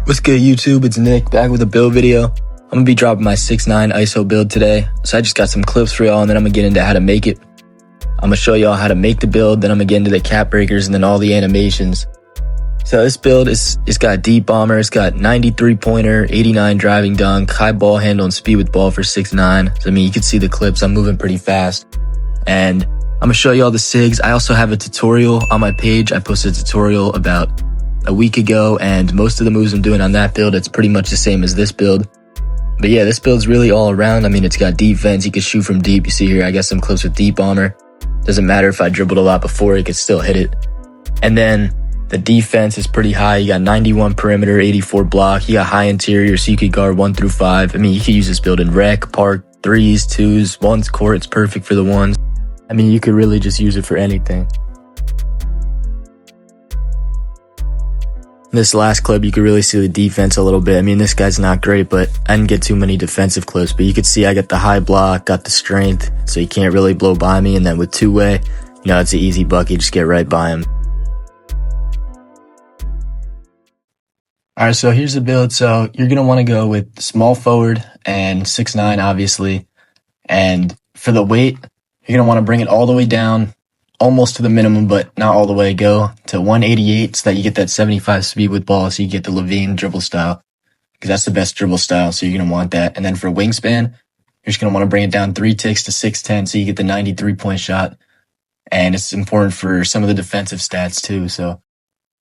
What's good, YouTube? It's Nick back with a build video. I'm gonna be dropping my 6'9" ISO build today. So I just got some clips for y'all and then I'm gonna get into how to make it. I'm gonna show y'all how to make the build, then I'm gonna get into the cap breakers and then all the animations. So this build it's got deep bomber, it's got 93 pointer, 89 driving dunk, high ball handle and speed with ball for 6'9". So I mean, you can see the clips, I'm moving pretty fast. And I'm gonna show you all the sigs. I also have a tutorial on my page. I posted a tutorial about a week ago, and most of the moves I'm doing on that build, it's pretty much the same as this build. But yeah, this build's really all around. I mean, it's got defense, you can shoot from deep. You see here, I got some clips with deep bomber. Doesn't matter if I dribbled a lot before, it could still hit it. And then the defense is pretty high. You got 91 perimeter, 84 block. You got high interior, so you could guard 1 through 5. I mean, you could use this build in rec, park, 3s, 2s, 1s court. It's perfect for the 1s. I mean, you could really just use it for anything. This last clip, you could really see the defense a little bit. I mean, this guy's not great, but I didn't get too many defensive clips. But you could see I got the high block, got the strength, so he can't really blow by me. And then with two-way, you know, it's an easy bucket, just get right by him. Alright, so here's the build. So you're going to want to go with small forward and 6'9", obviously. And for the weight, you're going to want to bring it all the way down, almost to the minimum, but not all the way. Go to 188 so that you get that 75 speed with ball, so you get the Levine dribble style, because that's the best dribble style, so you're going to want that. And then for wingspan, you're just going to want to bring it down 3 ticks to 6'10", so you get the 93-point shot. And it's important for some of the defensive stats too. So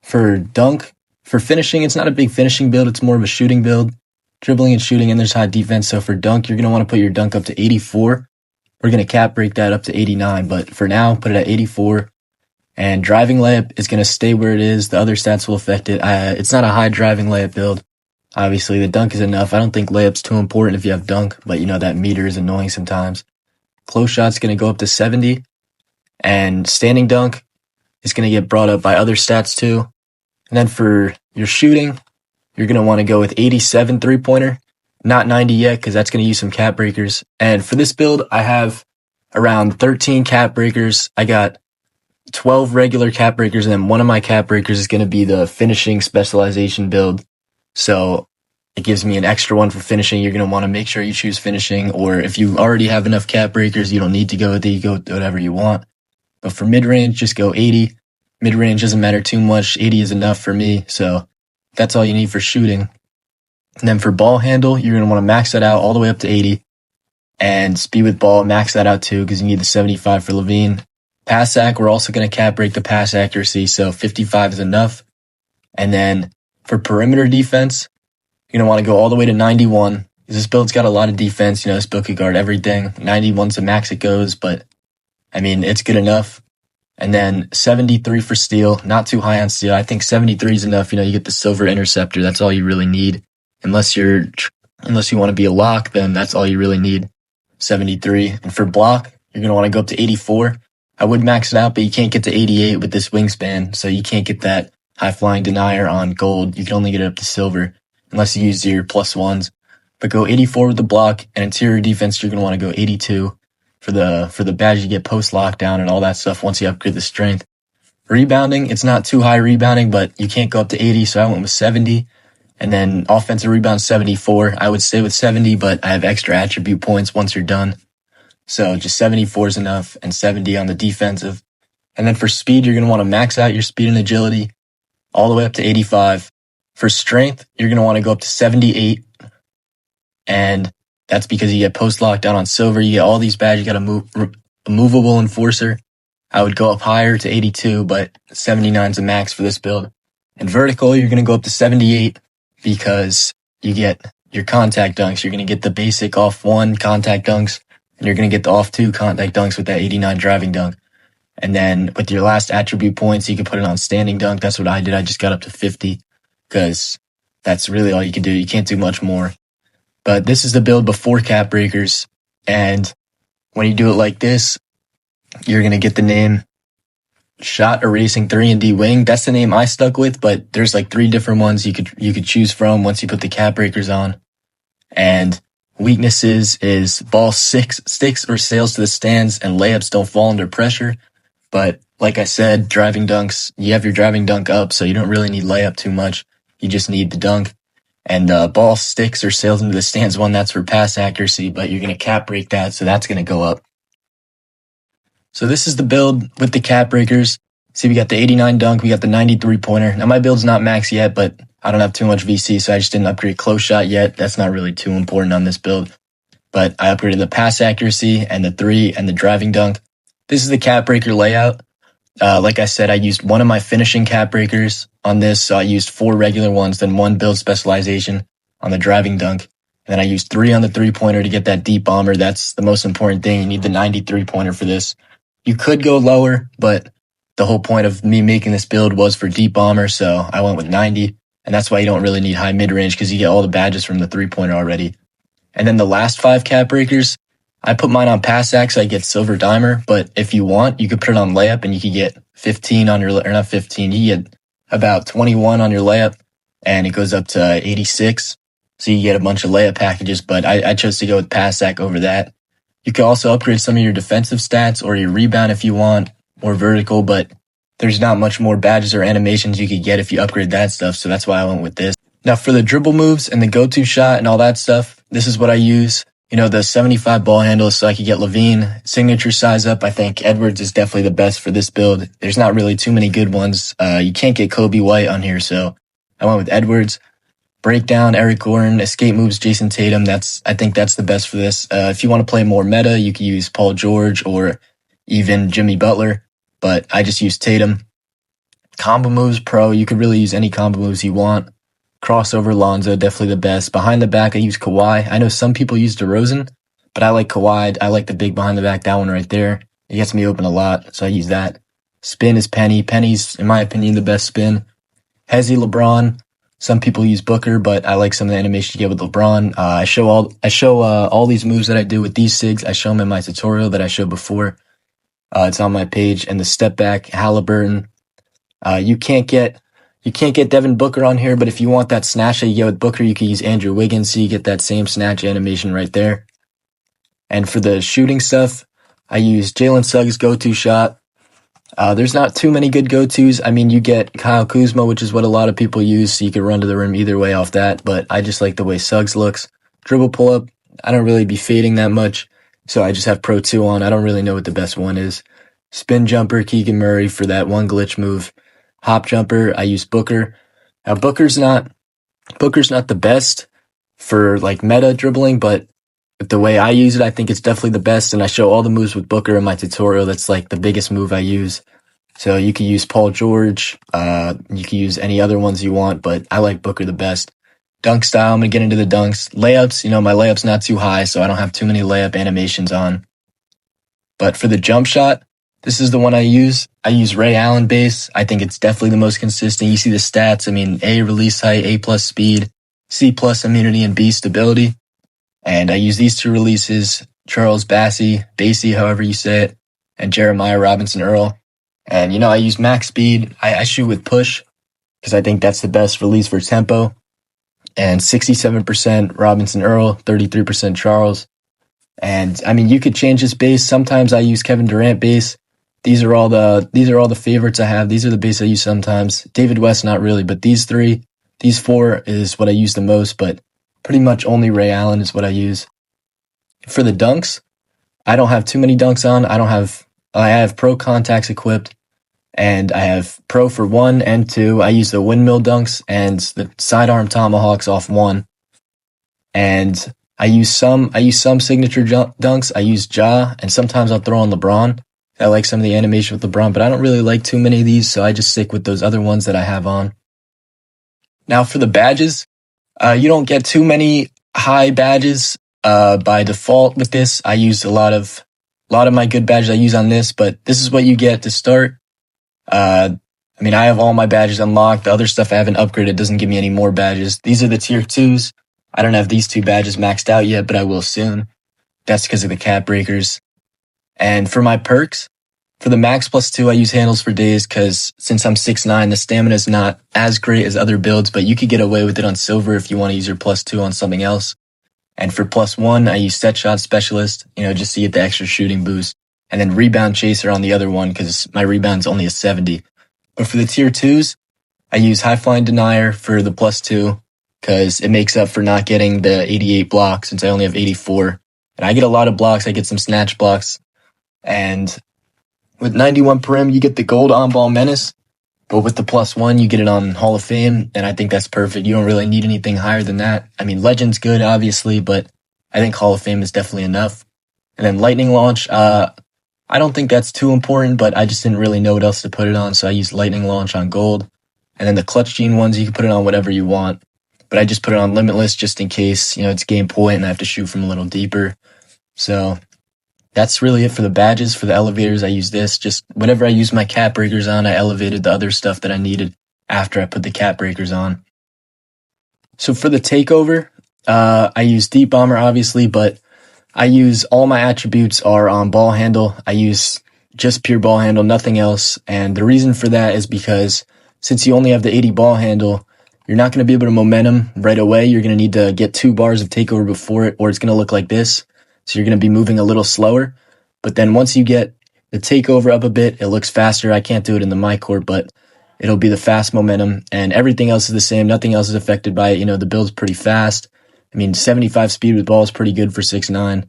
for dunk, for finishing, it's not a big finishing build, it's more of a shooting build. Dribbling and shooting, and there's high defense. So for dunk, you're going to want to put your dunk up to 84. We're going to cap break that up to 89, but for now, put it at 84. And driving layup is going to stay where it is. The other stats will affect it. It's not a high driving layup build. Obviously, the dunk is enough. I don't think layup's too important if you have dunk, but you know that meter is annoying sometimes. Close shot's going to go up to 70. And standing dunk is going to get brought up by other stats too. And then for your shooting, you're going to want to go with 87 three-pointer. Not 90 yet, because that's going to use some cap breakers. And for this build, I have around 13 cap breakers. I got 12 regular cap breakers, and then one of my cap breakers is going to be the finishing specialization build. So it gives me an extra one for finishing. You're going to want to make sure you choose finishing, or if you already have enough cap breakers, you don't need to go with it. You go with whatever you want. But for mid-range, just go 80. Mid-range doesn't matter too much. 80 is enough for me, so that's all you need for shooting. And then for ball handle, you're going to want to max that out all the way up to 80. And speed with ball, max that out too, because you need the 75 for Levine. Pass ac, we're also going to cap break the pass accuracy, so 55 is enough. And then for perimeter defense, you're going to want to go all the way to 91. This build's got a lot of defense. You know, this build could guard everything. 91's the max it goes, but I mean, it's good enough. And then 73 for steal, not too high on steal. I think 73 is enough. You know, you get the silver interceptor. That's all you really need. Unless you want to be a lock, then that's all you really need, 73. And for block, you're going to want to go up to 84. I would max it out, but you can't get to 88 with this wingspan, so you can't get that high-flying denier on gold. You can only get it up to silver, unless you use your +1s. But go 84 with the block, and interior defense, you're going to want to go 82 for the badge. You get post lockdown and all that stuff once you upgrade the strength. Rebounding, it's not too high rebounding, but you can't go up to 80, so I went with 70. And then offensive rebound 74. I would stay with 70, but I have extra attribute points once you're done. So just 74 is enough, and 70 on the defensive. And then for speed, you're going to want to max out your speed and agility all the way up to 85. For strength, you're going to want to go up to 78. And that's because you get post lockdown on silver. You get all these badges. You got a movable enforcer. I would go up higher to 82, but 79 is the max for this build. And vertical, you're going to go up to 78. Because you get your contact dunks. You're going to get the basic off 1 contact dunks, and you're going to get the off 2 contact dunks with that 89 driving dunk. And then with your last attribute points, you can put it on standing dunk. That's what I did. I just got up to 50 because that's really all you can do. You can't do much more. But this is the build before cap breakers. And when you do it like this, you're going to get the name Shot Erasing 3&D Wing. That's the name I stuck with, but there's like 3 different ones you could choose from once you put the cap breakers on. And weaknesses is ball sticks or sails to the stands, and layups don't fall under pressure. But like I said, driving dunks, you have your driving dunk up, so you don't really need layup too much. You just need the dunk. And the ball sticks or sails into the stands one, that's for pass accuracy, but you're going to cap break that, so that's going to go up. So this is the build with the cap breakers. See, we got the 89 dunk, we got the 93 pointer. Now my build's not max yet, but I don't have too much VC, so I just didn't upgrade close shot yet. That's not really too important on this build. But I upgraded the pass accuracy and the 3 and the driving dunk. This is the cap breaker layout. Like I said, I used one of my finishing cap breakers on this, so I used 4 regular ones, then 1 build specialization on the driving dunk. And then I used 3 on the 3-pointer to get that deep bomber. That's the most important thing. You need the 93 pointer for this. You could go lower, but the whole point of me making this build was for deep bomber, so I went with 90. And that's why you don't really need high mid-range, because you get all the badges from the 3-pointer already. And then the last 5 cap breakers, I put mine on pass act, so I get silver dimer. But if you want, you could put it on layup, and you could get 15 on your, or not 15, you get about 21 on your layup, and it goes up to 86. So you get a bunch of layup packages, but I chose to go with pass act over that. You can also upgrade some of your defensive stats or your rebound if you want, or vertical, but there's not much more badges or animations you could get if you upgrade that stuff, so that's why I went with this. Now for the dribble moves and the go-to shot and all that stuff, this is what I use. You know, the 75 ball handles, so I could get Levine. Signature size up, I think Edwards is definitely the best for this build. There's not really too many good ones. You can't get Kobe White on here, so I went with Edwards. Breakdown, Eric Gordon. Escape moves, Jason Tatum. I think that's the best for this. If you want to play more meta, you can use Paul George or even Jimmy Butler, but I just use Tatum. Combo moves, pro. You could really use any combo moves you want. Crossover, Lonzo, definitely the best. Behind the back, I use Kawhi. I know some people use DeRozan, but I like Kawhi. I like the big behind the back, that one right there. It gets me open a lot, so I use that. Spin is Penny. Penny's, in my opinion, the best spin. Hezzy, LeBron. Some people use Booker, but I like some of the animation you get with LeBron. I show all these moves that I do with these sigs. I show them in my tutorial that I showed before. It's on my page. And the step back, Halliburton. You can't get Devin Booker on here, but if you want that snatch that you get with Booker, you can use Andrew Wiggins, so you get that same snatch animation right there. And for the shooting stuff, I use Jalen Suggs' go-to shot. There's not too many good go-tos. I mean, you get Kyle Kuzma, which is what a lot of people use, so you can run to the rim either way off that, but I just like the way Suggs looks. Dribble pull-up, I don't really be fading that much, so I just have Pro 2 on. I don't really know what the best one is. Spin jumper, Keegan Murray for that one glitch move. Hop jumper, I use Booker. Now, Booker's not the best for like meta dribbling, but the way I use it, I think it's definitely the best, and I show all the moves with Booker in my tutorial. That's like the biggest move I use. So you can use Paul George, you can use any other ones you want, but I like Booker the best. Dunk style, I'm going to get into the dunks. Layups, you know, my layup's not too high, so I don't have too many layup animations on. But for the jump shot, this is the one I use. I use Ray Allen base. I think it's definitely the most consistent. You see the stats. I mean, A, release height, A plus speed, C plus immunity, and B, stability. And I use these 2 releases, Charles Bassey, however you say it, and Jeremiah Robinson Earl. And, you know, I use max speed. I shoot with push because I think that's the best release for tempo. And 67% Robinson Earl, 33% Charles. And, I mean, you could change this base. Sometimes I use Kevin Durant base. These are all the favorites I have. These are the base I use sometimes. David West, not really, but these 4 is what I use the most, but pretty much only Ray Allen is what I use. For the dunks, I don't have too many dunks on. I have pro contacts equipped, and I have pro for 1 and 2. I use the windmill dunks and the sidearm tomahawks off 1. And I use some signature dunks. I use Ja, and sometimes I'll throw on LeBron. I like some of the animation with LeBron, but I don't really like too many of these, so I just stick with those other ones that I have on. Now for the badges, you don't get too many high badges by default with this. I use a lot of my good badges I use on this, but this is what you get to start. I mean, I have all my badges unlocked. The other stuff I haven't upgraded doesn't give me any more badges. These are the tier 2s. I don't have these 2 badges maxed out yet, but I will soon. That's because of the cap breakers. And for my perks, for the max plus 2, I use handles for days because since I'm 6'9", the stamina is not as great as other builds, but you could get away with it on silver if you want to use your plus 2 on something else. And for plus 1, I use set shot specialist, just to get the extra shooting boost. And then rebound chaser on the other one because my rebound's only a 70. But for the tier 2s, I use high flying denier for the plus 2. because it makes up for not getting the 88 blocks since I only have 84. And I get a lot of blocks. I get some snatch blocks. And with 91 perim, you get the gold on-ball menace. But with the +1, you get it on Hall of Fame, and I think that's perfect. You don't really need anything higher than that. I mean, Legend's good, obviously, but I think Hall of Fame is definitely enough. And then Lightning Launch, I don't think that's too important, but I just didn't really know what else to put it on, so I used Lightning Launch on gold. And then the Clutch Gene ones, you can put it on whatever you want. But I just put it on Limitless just in case, it's game point and I have to shoot from a little deeper. So that's really it for the badges. For the elevators, I use this. Just whenever I use my cap breakers on, I elevated the other stuff that I needed after I put the cap breakers on. So for the Takeover, I use Deep Bomber, obviously, but I use all my attributes are on ball handle. I use just pure ball handle, nothing else. And the reason for that is because since you only have the 80 ball handle, you're not going to be able to momentum right away. You're going to need to get 2 bars of Takeover before it, or it's going to look like this. So you're going to be moving a little slower. But then once you get the Takeover up a bit, it looks faster. I can't do it in the mycore, but it'll be the fast momentum. And everything else is the same. Nothing else is affected by it. The build's pretty fast. I mean, 75 speed with ball is pretty good for 6'9". But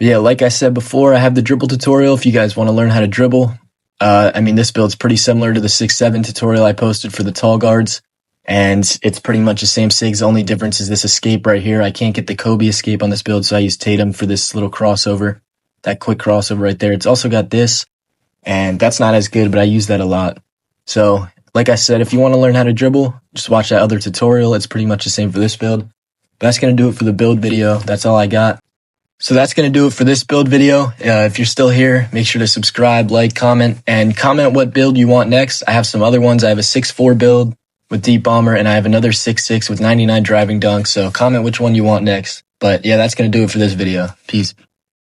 yeah, like I said before, I have the dribble tutorial if you guys want to learn how to dribble. This build's pretty similar to the 6'7" tutorial I posted for the tall guards. And it's pretty much the same sigs. The only difference is this escape right here. I can't get the Kobe escape on this build, so I use Tatum for this little crossover. That quick crossover right there. It's also got this, and that's not as good, but I use that a lot. So, like I said, if you want to learn how to dribble, just watch that other tutorial. It's pretty much the same for this build. But that's going to do it for the build video. That's all I got. So that's going to do it for this build video. If you're still here, make sure to subscribe, like, comment, and comment what build you want next. I have some other ones. I have a 6'4" build with Deep Bomber, and I have another 6'6" with 99 driving dunk, so comment which one you want next. But yeah, that's going to do it for this video. Peace.